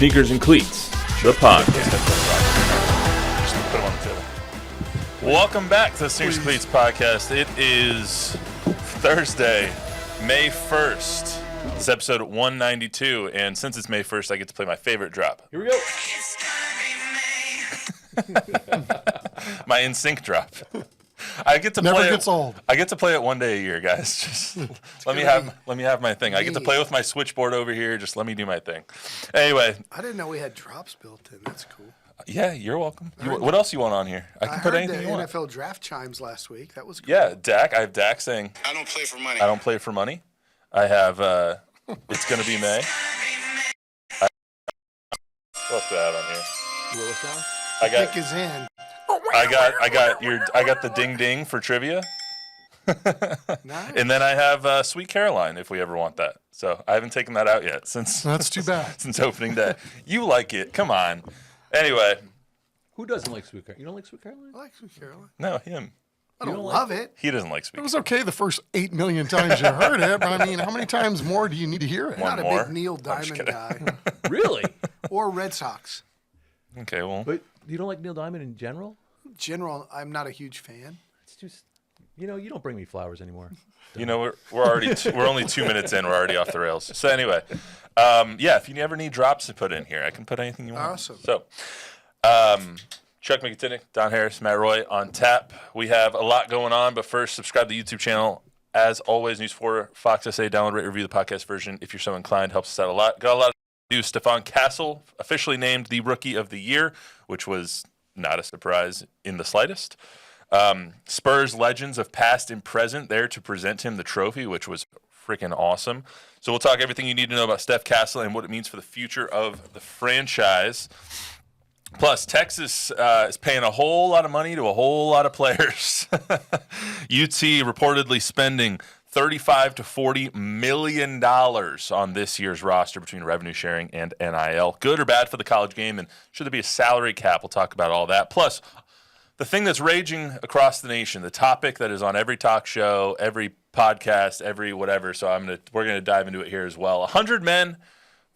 Sneakers and Cleats, the podcast. Put them on the table. Welcome back to the Sneakers and Cleats podcast. It is Thursday, May 1st. It's episode 192, and since it's May 1st, I get to play my favorite drop. Here we go. My in-sync drop. I get to Never play gets old. I get to play it one day a year, guys. Just let me have my thing. I get to play with my switchboard over here. Just let me do my thing. Anyway, I didn't know we had drops built in. That's cool. yeah, you're welcome. What else you want on here? I can put heard anything the you want. NFL draft chimes last week. That was cool. Yeah, Dak. I have Dak saying, I don't play for money. I don't play for money. I have, it's going to be May. What else do I have on here? Willis sound? I got, Pick his in. I got the ding ding for trivia. Nice. And then I have Sweet Caroline if we ever want that. So I haven't taken that out yet since That's too bad. since opening day. You like it? Come on. Anyway, Who doesn't like Sweet Caroline? You don't like Sweet Caroline? I like Sweet Caroline. no, him. I don't don't like- love it. He doesn't like It Sweet. was okay the first 8 million times you heard it, but I mean, how many times more do you need to hear it? One Not a more? big Neil I'm just Diamond kidding. guy. Really? Or Red Sox. Okay, well, But you don't like Neil Diamond in general? In general, I'm not a huge fan. It's just, you don't bring me flowers anymore. you know we're already we're only 2 minutes in. We're already off the rails. So anyway, yeah, if you ever need drops to put in here, I can put anything you want. Awesome. So, Chuck Miketinac, Don Harris, Matt Roy on tap. We have a lot going on, but first, subscribe to the YouTube channel. As always, News 4, Fox SA, download, rate, review the podcast version if you're so inclined. Helps us out a lot. Got a lot of news. Stephon Castle officially named the Rookie of the Year, which was not a surprise in the slightest. Spurs legends of past and present there to present him the trophy, which was freaking awesome. So we'll talk everything you need to know about Steph Castle and what it means for the future of the franchise. Plus, Texas is paying a whole lot of money to a whole lot of players. UT reportedly spending $35 to $40 million on this year's roster between revenue sharing and NIL. Good or bad for the college game, and should there be a salary cap? We'll talk about all that. Plus, the thing that's raging across the nation, the topic that is on every talk show, every podcast, every whatever. So we're gonna dive into it here as well. 100 men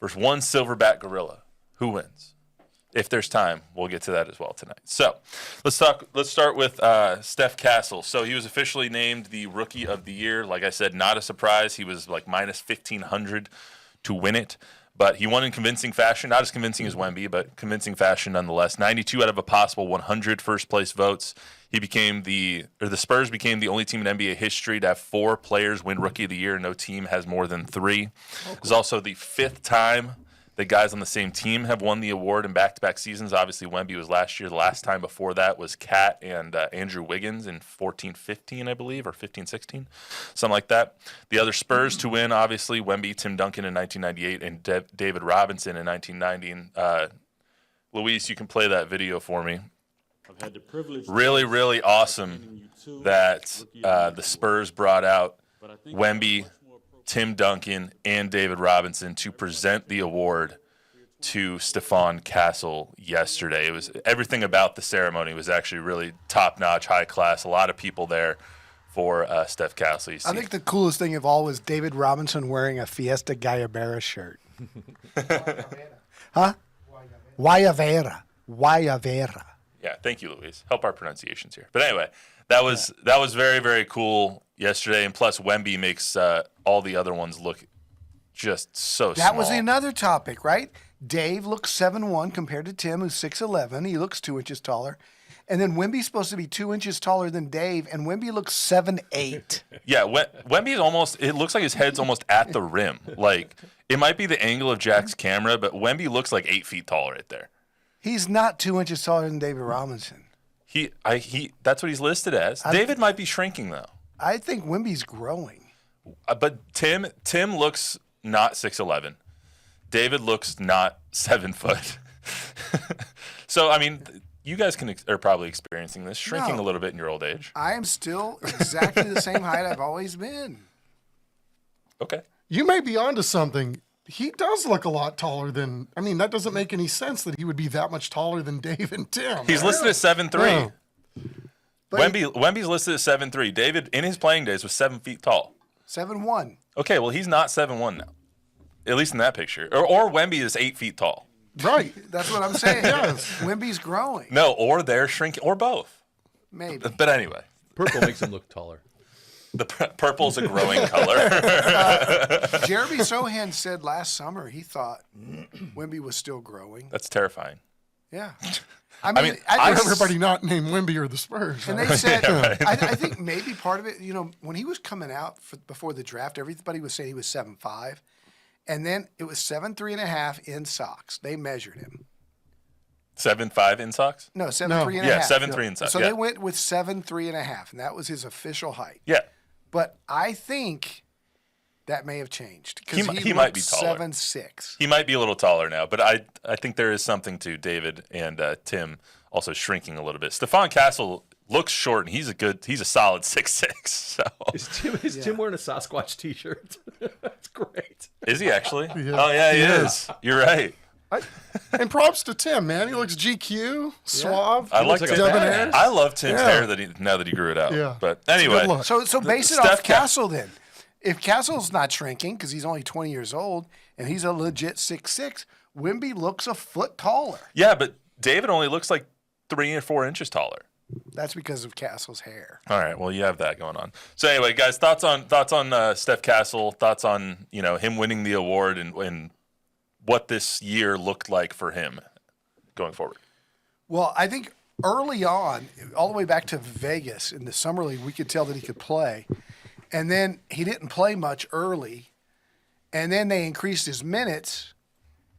versus one silverback gorilla. Who wins? If there's time, we'll get to that as well tonight. So let's start with Steph Castle. So he was officially named the Rookie of the Year. Like I said, not a surprise. He was like minus 1,500 to win it. But he won in convincing fashion. Not as convincing as Wemby, but convincing fashion nonetheless. 92 out of a possible 100 first-place votes. The Spurs became the only team in NBA history to have 4 players win Rookie of the Year. No team has more than 3. It was also the 5th time that guys on the same team have won the award in back-to-back seasons. Obviously, Wemby was last year. The last time before that was Cat and Andrew Wiggins in 14-15, I believe, or 15-16, something like that. The other Spurs to win, obviously, Wemby, Tim Duncan in 1998, and David Robinson in 1990. Luis, you can play that video for me. I've had the privilege. Really, really awesome that the Spurs brought out Wemby, Tim Duncan, and David Robinson to present the award to Stephon Castle yesterday. It was everything about the ceremony was actually really top-notch, high class. A lot of people there for Steph Castle. I think the coolest thing of all was David Robinson wearing a Fiesta Guayabera shirt. Huh? Guayabera. Yeah, thank you, Luis. Help our pronunciations here. But anyway, that was very, very cool yesterday. And plus, Wemby makes all the other ones look just so small. That was another topic, right? Dave looks 7'1" compared to Tim, who's 6'11". He looks 2 inches taller. And then Wemby's supposed to be 2 inches taller than Dave, and Wemby looks 7'8". Yeah, Wemby's almost, it looks like his head's almost at the rim. Like, it might be the angle of Jack's camera, but Wemby looks like 8 feet tall right there. He's not 2 inches taller than David Robinson. That's what he's listed as. David might be shrinking, though. I think Wemby's growing. But Tim looks not 6'11". David looks not 7 foot. So, I mean, you guys are probably experiencing this, shrinking a little bit in your old age. I am still exactly the same height I've always been. Okay. You may be onto something. He does look a lot taller than, I mean, that doesn't make any sense that he would be that much taller than Dave and Tim. He's listed as 7'3". Yeah. Wemby's listed as 7'3". David, in his playing days, was 7 feet tall. 7'1". Okay, well, he's not 7'1" now, at least in that picture. Or Wemby is 8 feet tall. Right. That's what I'm saying. Yes. Wemby's growing. No, or they're shrinking, or both. Maybe. But anyway, Purple makes him look taller. the purple's a growing color. Jeremy Sohan said last summer he thought Wemby was still growing. That's terrifying. Yeah. mean, I For think everybody not named Wemby or the Spurs. and right? they said, I think maybe part of it, when he was coming out before the draft, everybody was saying he was 7'5", and then it was 7'3.5" in socks. They measured him. 7'5" in socks. No, 7'3.5". Yeah, 7'3" in socks. So yeah. they went with 7'3.5", and that was his official height. Yeah, But I think that may have changed because He might be taller. 7'6". he might be a little taller now, but I think there is something to David and Tim also shrinking a little bit. Stephon Castle looks short, and he's a solid 6'6". So Is Tim wearing a Sasquatch T-shirt? That's great. is he actually? Yeah. Oh yeah, he He is. You're right. And props to Tim, man. He looks GQ, suave. I like looks like Tim. a badass. I love Tim's Yeah. hair now that he grew it out. Yeah. But It's a good anyway, look. So base it Steph off Castle then. If Castle's not shrinking because he's only 20 years old and he's a legit 6'6", Wemby looks a foot taller. yeah, but David only looks like 3 or 4 inches taller. That's because of Castle's hair. All right, well, you have that going on. So anyway, guys, thoughts on Steph Castle, thoughts on him winning the award and what this year looked like for him going forward. Well, I think early on, all the way back to Vegas in the summer league, we could tell that he could play. And then he didn't play much early. And then they increased his minutes,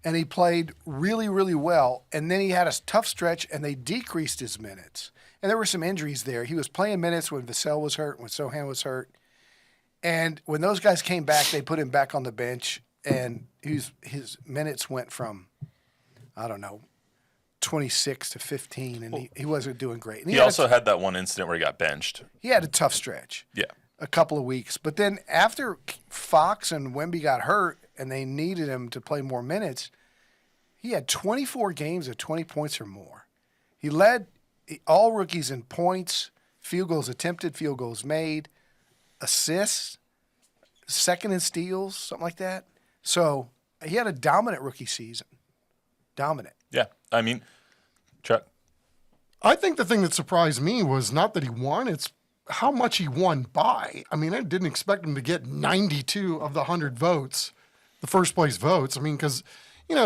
and he played really, really well. And then he had a tough stretch, and they decreased his minutes. And there were some injuries there. He was playing minutes when Vassell was hurt, when Sohan was hurt. And when those guys came back, they put him back on the bench, and his minutes went from, I don't know, 26 to 15, and he wasn't doing great. And He also had that one incident where he got benched. he had a tough stretch. Yeah. A couple of weeks. But then after Fox and Wemby got hurt and they needed him to play more minutes, he had 24 games of 20 points or more. He led all rookies in points, field goals attempted, field goals made, assists, second in steals, something like that. So he had a dominant rookie season. Dominant. Yeah. I mean, Chuck. I think the thing that surprised me was not that he won, it's how much he won by. I mean, I didn't expect him to get 92 of the 100 votes, the first place votes. I mean, because,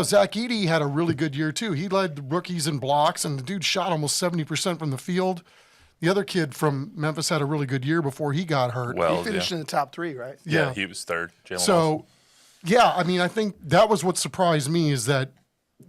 Zach Edey had a really good year too. He led the rookies in blocks, and the dude shot almost 70% from the field. The other kid from Memphis had a really good year before he got hurt. Well, He finished in the top 3, right? yeah, he was third. Jalen Wilson. So, yeah, I mean, I think that was what surprised me is that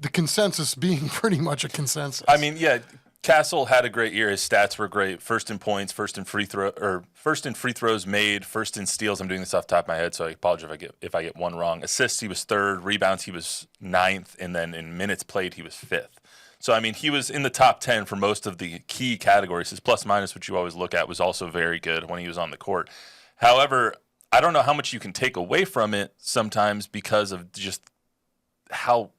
the consensus being pretty much a consensus. I mean, yeah, Castle had a great year. His stats were great. First in points, first in free throws made, first in steals. I'm doing this off the top of my head, so I apologize if I get one wrong. Assists, he was third. Rebounds, he was ninth. And then in minutes played, he was fifth. So, I mean, he was in the top 10 for most of the key categories. His plus minus, which you always look at, was also very good when he was on the court. However, I don't know how much you can take away from it sometimes because of just how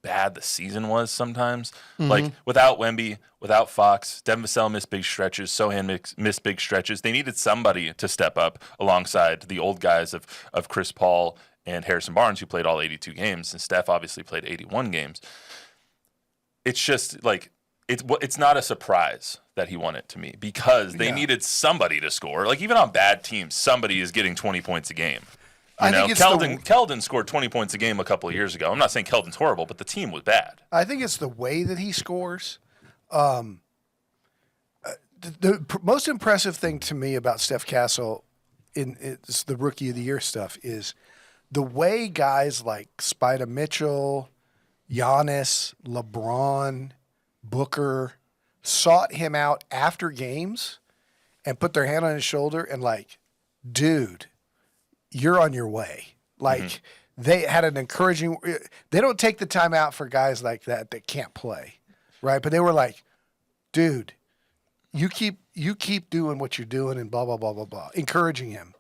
bad the season was sometimes. Like, without Wemby, without Fox, Devin Vassell missed big stretches, Sohan missed big stretches. They needed somebody to step up alongside the old guys of Chris Paul and Harrison Barnes, who played all 82 games, and Steph obviously played 81 games. It's just like it's not a surprise that he won it to me because they needed somebody to score. Like, even on bad teams, somebody is getting 20 points a game. I think it's Keldon scored 20 points a game a couple of years ago. I'm not saying Keldon's horrible, but the team was bad. I think it's the way that he scores. The most impressive thing to me about Steph Castle it's the Rookie of the Year stuff is the way guys like Spida Mitchell, Giannis, LeBron, Booker sought him out after games and put their hand on his shoulder and like, dude, you're on your way. Like, they had an encouraging – they don't take the time out for guys like that can't play, right? But they were like, dude, you keep doing what you're doing and blah, blah, blah, blah, blah, encouraging him.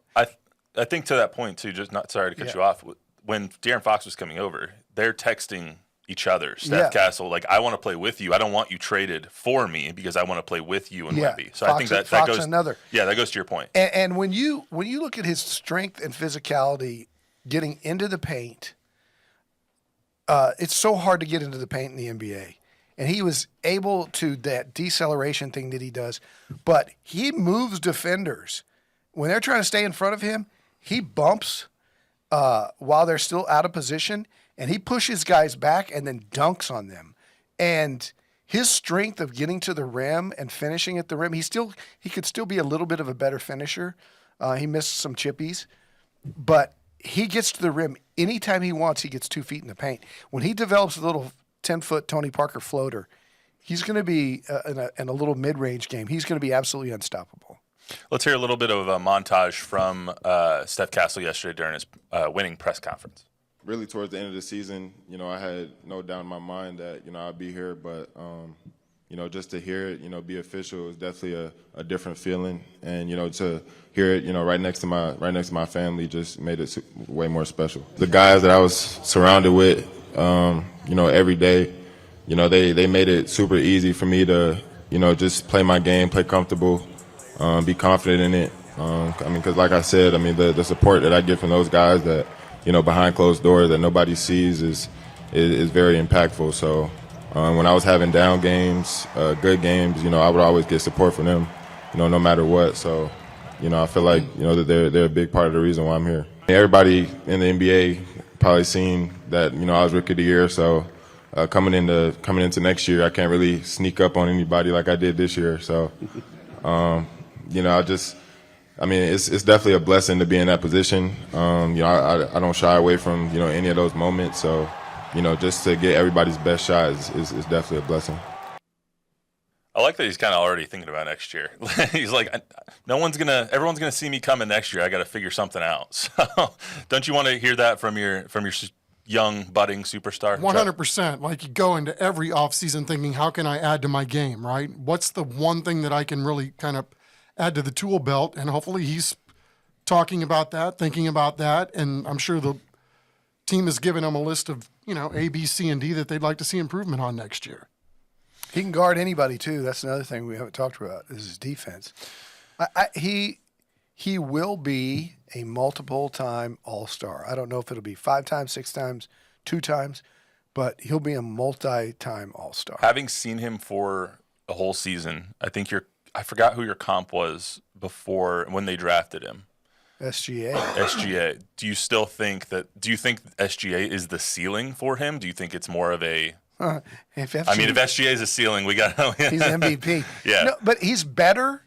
I think to that point, too, just not sorry to cut you off, when De'Aaron Fox was coming over, they're texting each other. Steph Castle, like, I want to play with you. I don't want you traded for me because I want to play with you and Wemby. So I think that goes another. Yeah, that goes to your point. And when you look at his strength and physicality getting into the paint, it's so hard to get into the paint in the NBA. And he was able to, that deceleration thing that he does, but he moves defenders. When they're trying to stay in front of him, he bumps while they're still out of position, and he pushes guys back and then dunks on them. And his strength of getting to the rim and finishing at the rim, he could still be a little bit of a better finisher. He missed some chippies, but he gets to the rim anytime he wants. He gets 2 feet in the paint. When he develops a little 10-foot Tony Parker floater, he's going to be in a little mid-range game. He's going to be absolutely unstoppable. Let's hear a little bit of a montage from Steph Castle yesterday during his winning press conference. Really, towards the end of the season, I had no doubt in my mind that, I'd be here. But, just to hear it, be official is definitely a different feeling. And, to hear it, right next to my family just made it way more special. The guys that I was surrounded with, every day, they made it super easy for me to, just play my game, play comfortable, be confident in it. Because like I said, the support that I get from those guys that, behind closed doors that nobody sees is very impactful. So when I was having down games, good games, I would always get support from them, no matter what. So, I feel like, that they're a big part of the reason why I'm here. Everybody in the NBA probably seen that, I was Rookie of the Year. So coming into next year, I can't really sneak up on anybody like I did this year. So, it's definitely a blessing to be in that position. I don't shy away from, any of those moments. So, just to get everybody's best shot is definitely a blessing. I like that he's kind of already thinking about next year. He's like, everyone's going to see me coming next year. I got to figure something out. So don't you want to hear that from your young budding superstar? 100%. Like you go into every offseason thinking, how can I add to my game, right? What's the one thing that I can really kind of add to the tool belt? And hopefully he's talking about that, thinking about that. And I'm sure the team has given him a list of, A, B, C, and D that they'd like to see improvement on next year. He can guard anybody too. That's another thing we haven't talked about is his defense. He will be a multiple-time All-Star. I don't know if it'll be 5 times, 6 times, 2 times, but he'll be a multi-time All-Star. Having seen him for a whole season, I forgot who your comp was before when they drafted him. SGA. Do you think SGA is the ceiling for him? Do you think it's more of a if SGA is a ceiling, we got he's MVP. Yeah. No, but he's better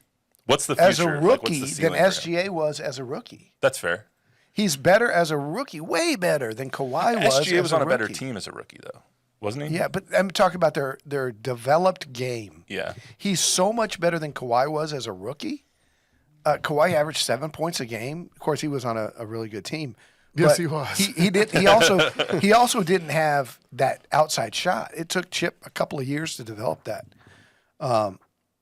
what's the future? As a rookie what's the than ceiling SGA was as a rookie. That's fair. He's better as a rookie, way better than Kawhi was. SGA was on a better rookie. Team as a rookie, though, wasn't he? Yeah, but I'm talking about their developed game. Yeah. He's so much better than Kawhi was as a rookie. Kawhi averaged 7 points a game. Of course, he was on a really good team. Yes, he was. He did. He also didn't have that outside shot. It took Chip a couple of years to develop that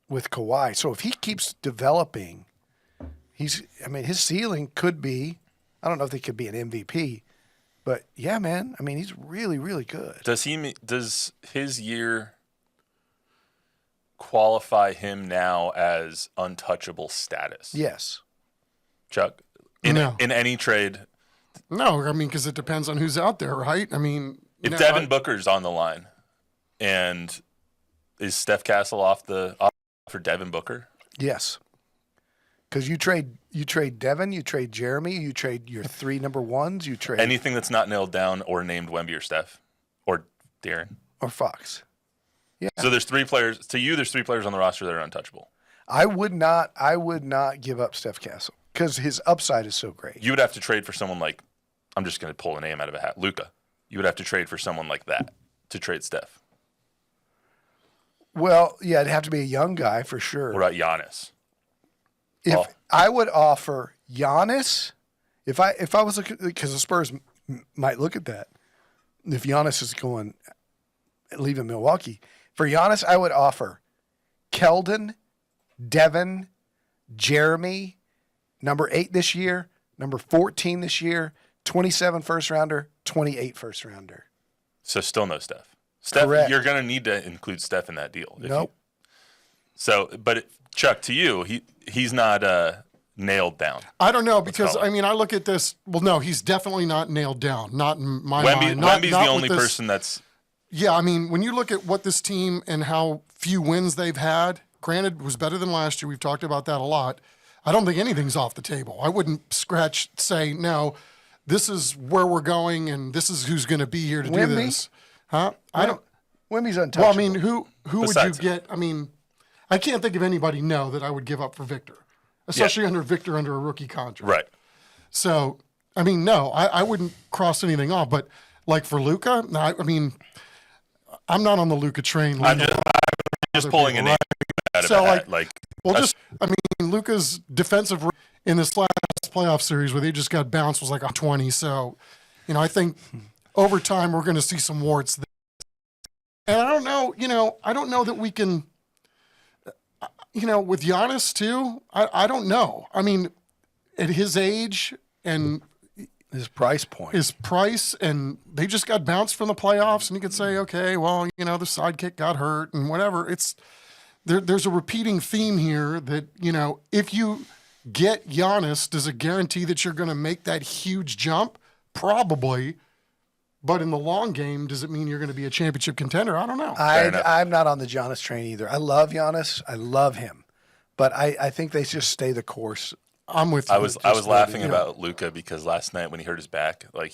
with Kawhi. So if he keeps developing, his ceiling could be. I don't know if they could be an MVP, but yeah, man. He's really, really good. Does his year qualify him now as untouchable status? Yes. Chuck, in any trade. No, because it depends on who's out there, right? If Devin Booker's on the line, and is Steph Castle off for Devin Booker? Yes, because you trade Devin, you trade Jeremy, you trade your 3 number ones, you trade anything that's not nailed down or named Wemby or Steph or Darren or Fox. Yeah. So there's 3 players. To you, there's 3 players on the roster that are untouchable. I would not give up Steph Castle because his upside is so great. You would have to trade for someone like, I'm just going to pull a name out of a hat, Luka. You would have to trade for someone like that to trade Steph. Well, yeah, it'd have to be a young guy for sure. What about Giannis? I would offer Giannis, if I was looking, because the Spurs might look at that. If Giannis is leaving Milwaukee, for Giannis, I would offer Keldon, Devin, Jeremy, number 8 this year, number 14 this year, 27 first rounder, 28 first rounder. So still no Steph. Steph, correct. You're going to need to include Steph in that deal. Nope. Chuck, to you, he's not nailed down? I don't know because call it. I mean I look at this. Well, no, he's definitely not nailed down. Not in my mind. Wemby's Not the only with this- person that's. Yeah, I mean when you look at what this team and how few wins they've had, granted, was better than last year. We've talked about that a lot. I don't think anything's off the table. I wouldn't say no. This is where we're going, and this is who's going to be here to do Wemby? this. Huh? I don't. Wemby's untouchable. Well, I mean, who would you Besides get? I mean, I can't think of anybody that I would give up for Victor, especially under a rookie contract. Right. So, I mean, no, I wouldn't cross anything off. But like for Luka, no, I mean, I'm not on the Luka train. I'm just pulling a name out of So, a hat. Like, I mean, Luka's defensive in this last playoff series where they just got bounced was like a 20. So, I think over time we're going to see some warts there. And I don't know, I don't know that we can, with Giannis too, I don't know. I mean, at his age and his price point. and they just got bounced from the playoffs, and you could say, okay, well, the sidekick got hurt and whatever. There's a repeating theme here that, if you get Giannis, does it guarantee that you're going to make that huge jump? Probably. But in the long game, does it mean you're going to be a championship contender? I don't know. I'm not on the Giannis train either. I love Giannis. I love him. But I think they just stay the course. I'm with you. I was laughing about Luka because last night when he hurt his back, like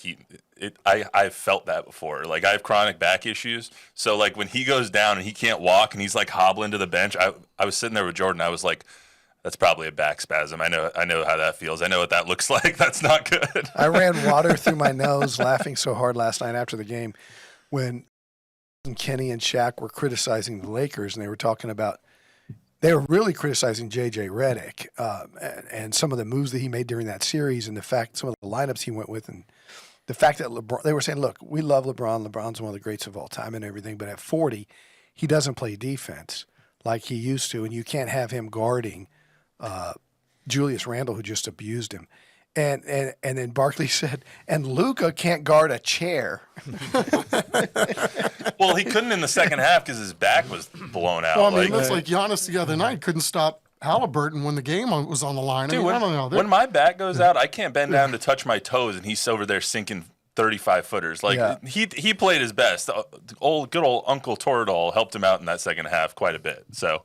I've felt that before. Like I have chronic back issues, so like when he goes down and he can't walk and he's like hobbling to the bench, I was sitting there with Jordan. I was like, that's probably a back spasm. I know how that feels. I know what that looks like. That's not good. I ran water through my nose laughing so hard last night after the game when Kenny and Shaq were criticizing the Lakers, and they were really criticizing J.J. Redick and some of the moves that he made during that series, and some of the lineups he went with, and the fact that LeBron. They were saying, "Look, we love LeBron. LeBron's one of the greats of all time and everything, but at 40, he doesn't play defense like he used to, and you can't have him guarding Julius Randle, who just abused him." And then Barkley said, "And Luka can't guard a chair." Well, he couldn't in the second half because his back was blown out. Well, I mean, that's like Giannis the other night couldn't stop Halliburton when the game was on the line. Dude, I don't know. When my back goes out, I can't bend down to touch my toes, and he's over there sinking 35-footers. Like Yeah. he played his best. Good old Uncle Toradol helped him out in that second half quite a bit. So.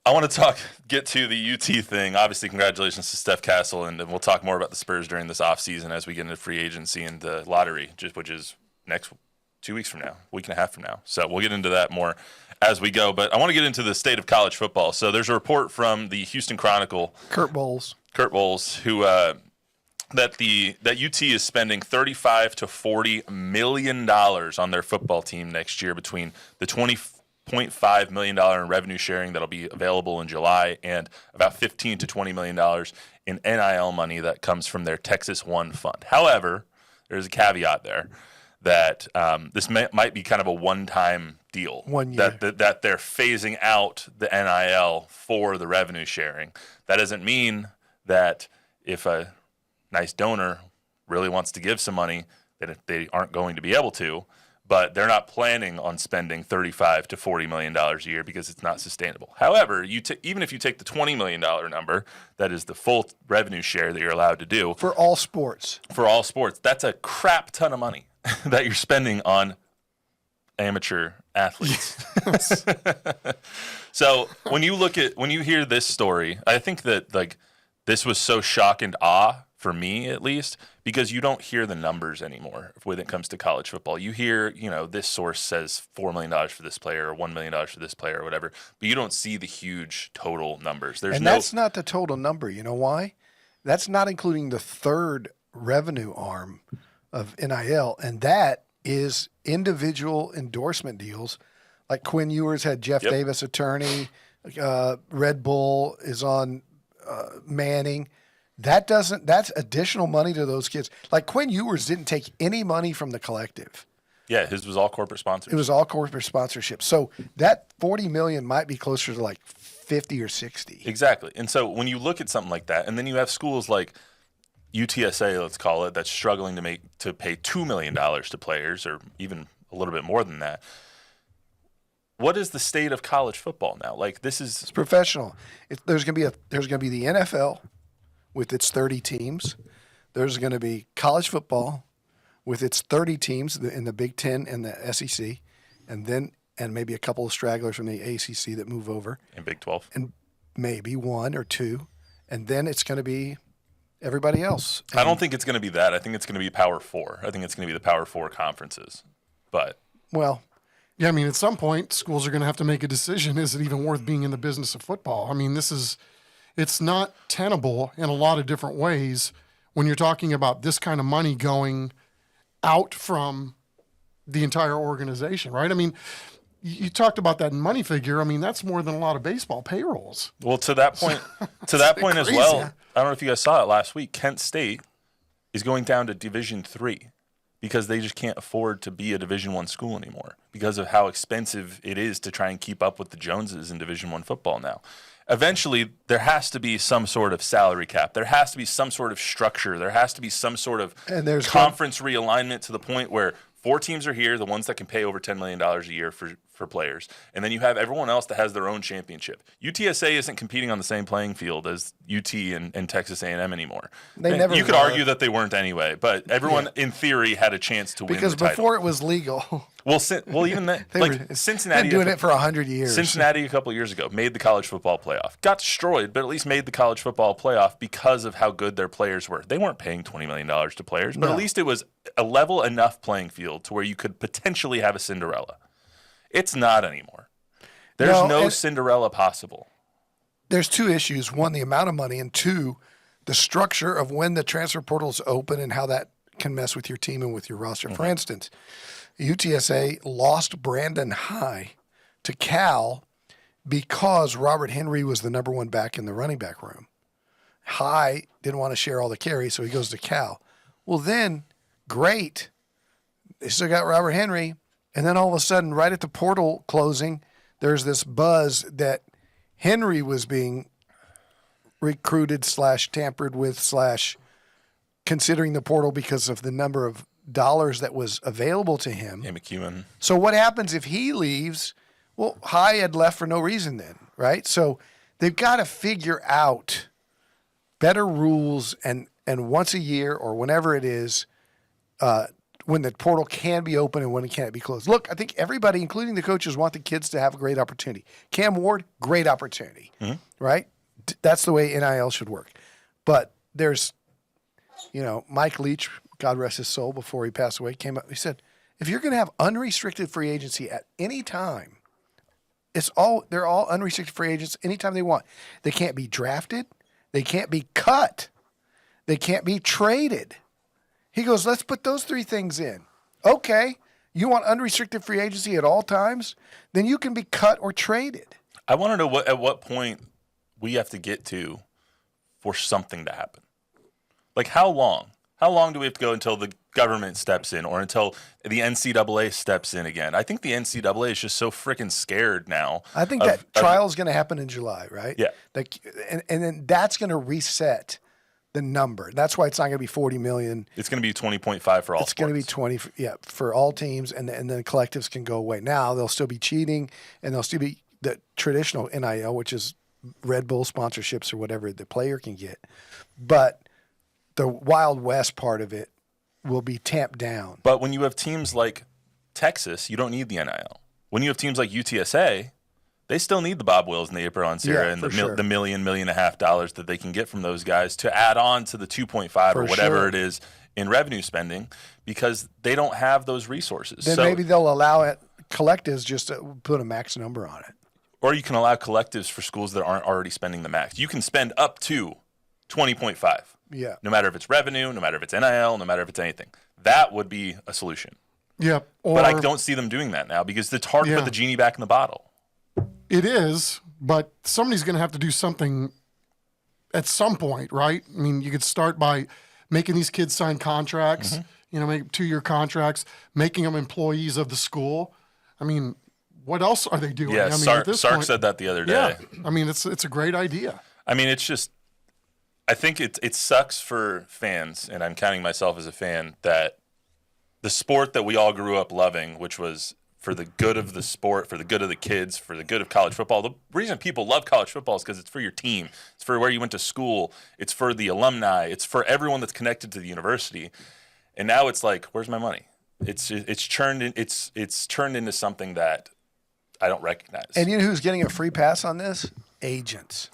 I want to get to the UT thing. Obviously, congratulations to Stephon Castle, and we'll talk more about the Spurs during this offseason as we get into free agency and the lottery, which is next 2 weeks from now, week and a half from now. So we'll get into that more as we go. But I want to get into the state of college football. So there's a report from the Houston Chronicle, Kurt Bowles, who that UT is spending $35 to $40 million on their football team next year between the $20.5 million in revenue sharing that'll be available in July and about $15 to $20 million in NIL money that comes from their Texas One fund. However, there's a caveat there that this might be kind of a one-time deal. 1 year. That they're phasing out the NIL for the revenue sharing. That doesn't mean that if a nice donor really wants to give some money, that they aren't going to be able to. But they're not planning on spending $35 to $40 million a year because it's not sustainable. However, even if you take the $20 million number, that is the full revenue share that you're allowed to do. for all sports. That's a crap ton of money that you're spending on amateur athletes. So when you hear this story, I think that like this was so shock and awe for me, at least, because you don't hear the numbers anymore when it comes to college football. You hear, this source says $4 million for this player or $1 million for this player or whatever, but you don't see the huge total numbers. That's not the total number. You know why? That's not including the third revenue arm of NIL, and that is individual endorsement deals. Like Quinn Ewers had Jeff Davis attorney. Red Bull is on Manning. That's additional money to those kids. Like Quinn Ewers didn't take any money from the collective. Yeah, his was all corporate sponsors. It was all corporate sponsorship. So that $40 million might be closer to like 50 or 60. Exactly. And so when you look at something like that, and then you have schools like UTSA, let's call it, that's struggling to pay $2 million to players, or even a little bit more than that. what is the state of college football now? Like, this is It's professional. There's going to be the NFL with its 30 teams. There's going to be college football with its 30 teams in the Big Ten and the SEC, and maybe a couple of stragglers from the ACC that move over, in Big 12. and maybe one or two, and then it's going to be everybody else. I don't think it's going to be that. I think it's going to be Power 4. I think it's going to be the Power 4 conferences. But Well, Yeah, I mean, at some point, schools are going to have to make a decision. Is it even worth being in the business of football? I mean, it's not tenable in a lot of different ways when you're talking about this kind of money going out from the entire organization, right? I mean, you talked about that money figure. I mean, that's more than a lot of baseball payrolls. well, to that point, as crazy. well, I don't know if you guys saw it last week. Kent State is going down to Division III because they just can't afford to be a Division I school anymore because of how expensive it is to try and keep up with the Joneses in Division I football now. Eventually, there has to be some sort of salary cap. There has to be some sort of structure. There has to be some sort of conference realignment to the point where 4 teams are here, the ones that can pay over $10 million a year for players. And then you have everyone else that has their own championship. UTSA isn't competing on the same playing field as UT and Texas A&M anymore. You could argue that they weren't anyway, but everyone in theory had a chance to win the title. because before it was legal, Well, even that, like Cincinnati, been doing it for 100 years. Cincinnati a couple of years ago made the college football playoff. Got destroyed, but at least made the college football playoff because of how good their players were. They weren't paying $20 million to players, but at least it was a level enough playing field to where you could potentially have a Cinderella. It's not anymore. There's no Cinderella possible. There's 2 issues. 1, the amount of money, and 2, the structure of when the transfer portal is open and how that can mess with your team and with your roster. For instance, UTSA lost Brandon High to Cal because Robert Henry was the number 1 back in the running back room. High didn't want to share all the carries, so he goes to Cal. Well, then, great. They still got Robert Henry. And then all of a sudden, right at the portal closing, there's this buzz that Henry was being recruited / tampered with / considering the portal because of the number of dollars that was available to him. Yeah, McEwen. So what happens if he leaves? Well, High had left for no reason then, right? So they've got to figure out better rules and once a year or whenever it is, when the portal can be open and when it can't be closed. Look, I think everybody, including the coaches, want the kids to have a great opportunity. Cam Ward, great opportunity, right? That's the way NIL should work. But there's, Mike Leach, God rest his soul, before he passed away, came up. He said, if you're going to have unrestricted free agency at any time, they're all unrestricted free agents anytime they want. They can't be drafted. They can't be cut. They can't be traded. He goes, let's put those 3 things in. Okay, you want unrestricted free agency at all times? Then you can be cut or traded. I want to know at what point we have to get to for something to happen. Like how long? How long do we have to go until the government steps in or until the NCAA steps in again? I think the NCAA is just so freaking scared now. I think that trial is going to happen in July, right? Yeah. And then that's going to reset the number. That's why it's not going to be 40 million. It's going to be 20.5 for all It's going to be 20, for all teams, and then collectives can go away. Now, they'll still be cheating, and they'll still be the traditional NIL, which is Red Bull sponsorships or whatever the player can get. But the Wild West part of it will be tamped down. But when you have teams like Texas, you don't need the NIL. When you have teams like UTSA, they still need the Bob Wills and the April Ansira and the $1 million and a half dollars that they can get from those guys to add on to the 2.5 or whatever it is in revenue spending because they don't have those resources. Then maybe they'll allow collectives just to put a max number on it. Or you can allow collectives for schools that aren't already spending the max. You can spend up to 20.5. Yeah. No matter if it's revenue, no matter if it's NIL, no matter if it's anything. That would be a solution. Yeah. But I don't see them doing that now because it's hard to put the genie back in the bottle. It is, but somebody's going to have to do something at some point, right? I mean, you could start by making these kids sign contracts, make 2-year contracts, making them employees of the school. I mean, what else are they doing? Yeah, I mean, Sark said that the other day. Yeah, I mean, it's a great idea. I mean, it's just, I think it sucks for fans, and I'm counting myself as a fan, that the sport that we all grew up loving, which was for the good of the sport, for the good of the kids, for the good of college football. The reason people love college football is because it's for your team. It's for where you went to school. It's for the alumni. It's for everyone that's connected to the university. And now it's like, where's my money? It's turned into something that I don't recognize. And you know who's getting a free pass on this? Agents.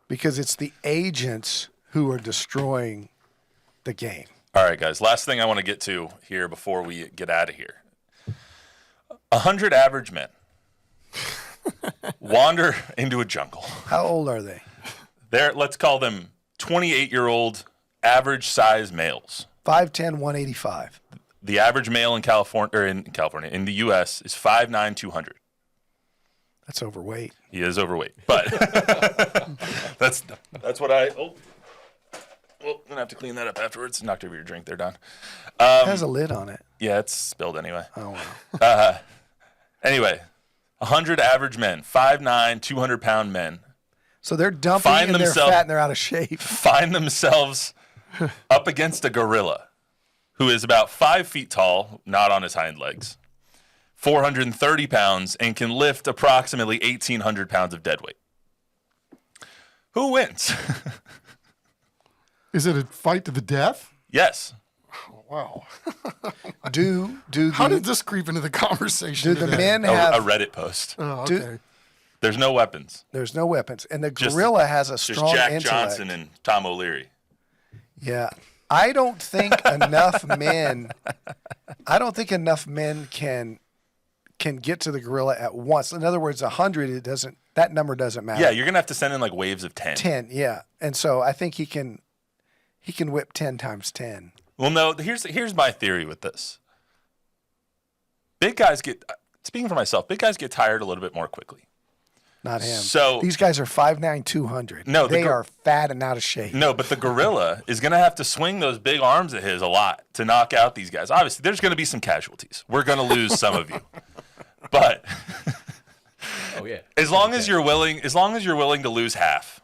Because it's the agents who are destroying the game. All right, guys. Last thing I want to get to here before we get out of here. 100 average men wander into a jungle. How old are they? Let's call them 28-year-old average size males. 5'10", 185. The average male in in the U.S. is 5'9", 200. That's overweight. He is overweight, but that's what I. Oh, well, I'm gonna have to clean that up afterwards. Knocked over your drink there, Don. It has a lid on it. Yeah, it's spilled anyway. Oh, wow. Anyway, 100 average men, 5'9", 200-pound men, So they're dumping and they're fat and they're out of shape. find themselves up against a gorilla who is about 5 feet tall, not on his hind legs, 430 pounds, and can lift approximately 1,800 pounds of dead weight. Who wins? Is it a fight to the death? Yes. Wow. How did this creep into the conversation? Do the today? men A have? Reddit post. Oh, okay. There's no weapons. There's no weapons, and the gorilla has a Just strong Jack intellect. Johnson and Tom O'Leary. Yeah, I don't think enough men. I don't think enough men can get to the gorilla at once. In other words, 100. It doesn't. That number doesn't matter. Yeah, you're gonna have to send in like waves of 10. 10. Yeah, and so I think he can whip 10 times 10. Well, no. Here's my theory with this. Big guys speaking for myself. Big guys get tired a little bit more quickly. Not him. So these guys are 5'9", 200. No, they are fat and out of shape. No, but the gorilla is going to have to swing those big arms of his a lot to knock out these guys. Obviously, there's going to be some casualties. We're going to lose some of you, but Oh yeah. as long as you're willing to lose half,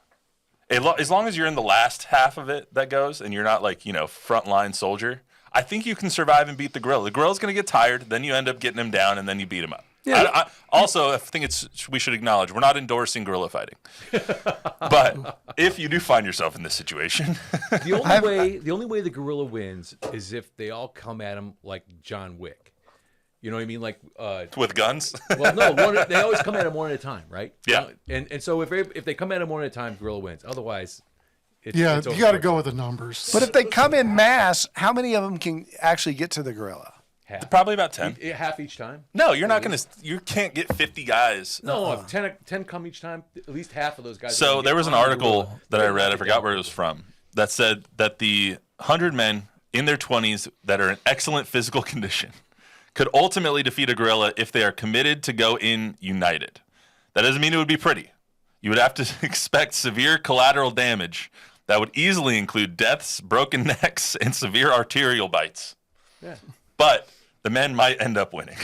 as long as you're in the last half of it that goes, and you're not like frontline soldier, I think you can survive and beat the gorilla. The gorilla's going to get tired, then you end up getting him down, and then you beat him up. Yeah. I think we should acknowledge we're not endorsing gorilla fighting, but if you do find yourself in this situation, The only way the gorilla wins is if they all come at him like John Wick. You know what I mean? Like with guns. well, no, they always come at him one at a time, right? Yeah. And so if they come at him one at a time, gorilla wins. Otherwise, it's Yeah, it's you over got to quick. go with the numbers. But if they come in mass, how many of them can actually get to the gorilla? Half. Probably about 10. Half each time. No, you're not going to. You can't get 50 guys. No, if 10 come each time, at least half of those guys. are So gonna there get was an on the article gorilla. that I read. I forgot where it was from. That said that the 100 men in their 20s that are in excellent physical condition could ultimately defeat a gorilla if they are committed to go in united. That doesn't mean it would be pretty. You would have to expect severe collateral damage that would easily include deaths, broken necks, and severe arterial bites. Yeah. But the men might end up winning.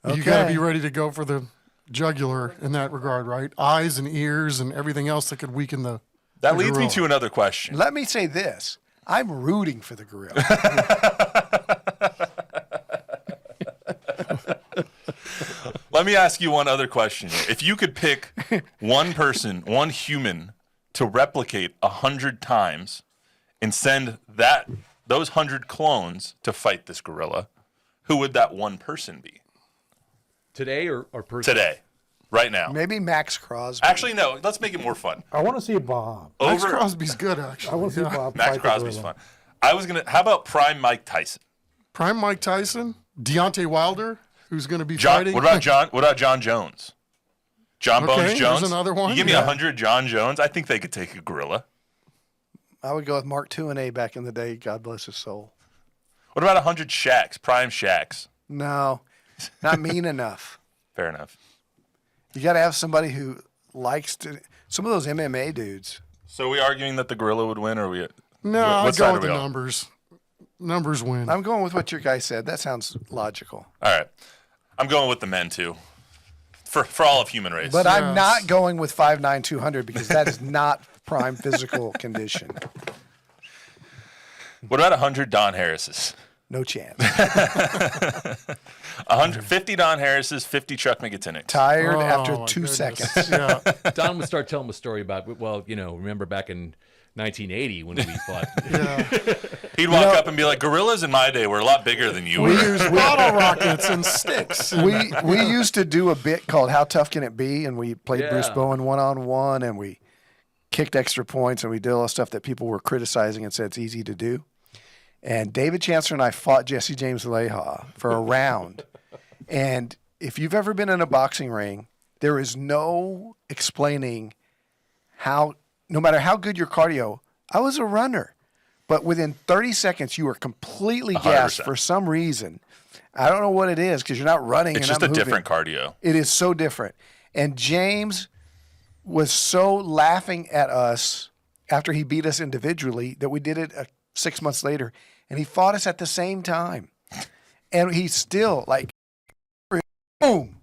You got to Okay. be ready to go for the jugular in that regard, right? Eyes and ears and everything else that could weaken the. That the leads me gorilla. to another question. Let me say this. I'm rooting for the gorilla. Let me ask you one other question. If you could pick one person, one human, to replicate 100 times and send those 100 clones to fight this gorilla, who would that one person be? Today or person? Today. Right now. Maybe Max Crosby. Actually, no. Let's make it more fun. I want to see Bob. Max Crosby's good, actually. I want to see Yeah. Bob. Max fight the Crosby's gorilla. fun. How about prime Mike Tyson? Prime Mike Tyson, Deontay Wilder, who's going to be John, fighting. what about John Jones? John Okay, Bones there's Jones? another one, You give me yeah. 100 John Jones, I think they could take a gorilla. I would go with Mark Tuinei back in the day. God bless his soul. What about 100 Shaqs, prime Shaqs? No, not mean enough. Fair enough. You got to have somebody who likes to. Some of those MMA dudes. So are we arguing that the gorilla would win, or are we? No, what I'd side go are with we the on? numbers. Numbers win. I'm going with what your guy said. That sounds logical. All right. I'm going with the men, too. For all of human race. But I'm Yes. not going with 5'9", 200 because that is not prime physical condition. What about 100 Don Harrises? No chance. 150 Don Harris's, 50 Chuck Miketinac. Tired Oh, after my 2 goodness. seconds. Yeah. Don would start telling a story about, well, remember back in 1980 when we fought. He'd walk up and be like, gorillas in my day were a lot bigger than you We were. use bottle rockets and sticks. We used to do a bit called How Tough Can It Be? And we played Yeah. Bruce Bowen one-on-one, and we kicked extra points, and we did all the stuff that people were criticizing and said it's easy to do. And David Chancellor and I fought Jesse James Leha for a round. And if you've ever been in a boxing ring, there is no explaining how, no matter how good your cardio, I was a runner. But within 30 seconds, you were completely gassed 100%. for some reason. I don't know what it is because you're not running. It's and just I'm a moving. different cardio. It is so different. And James was so laughing at us after he beat us individually that we did it 6 months later. And he fought us at the same time. And he still, like, boom,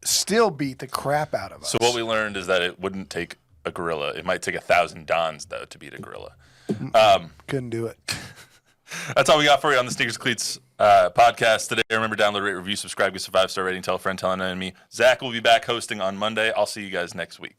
still beat the crap out of us. So what we learned is that it wouldn't take a gorilla. It might take 1,000 Dons, though, to beat a gorilla. Couldn't do it. That's all we got for you on the Sneakers and Cleats podcast today. Remember, download, rate, review, subscribe, give us a 5-star rating, tell a friend, tell an enemy. Zach will be back hosting on Monday. I'll see you guys next week.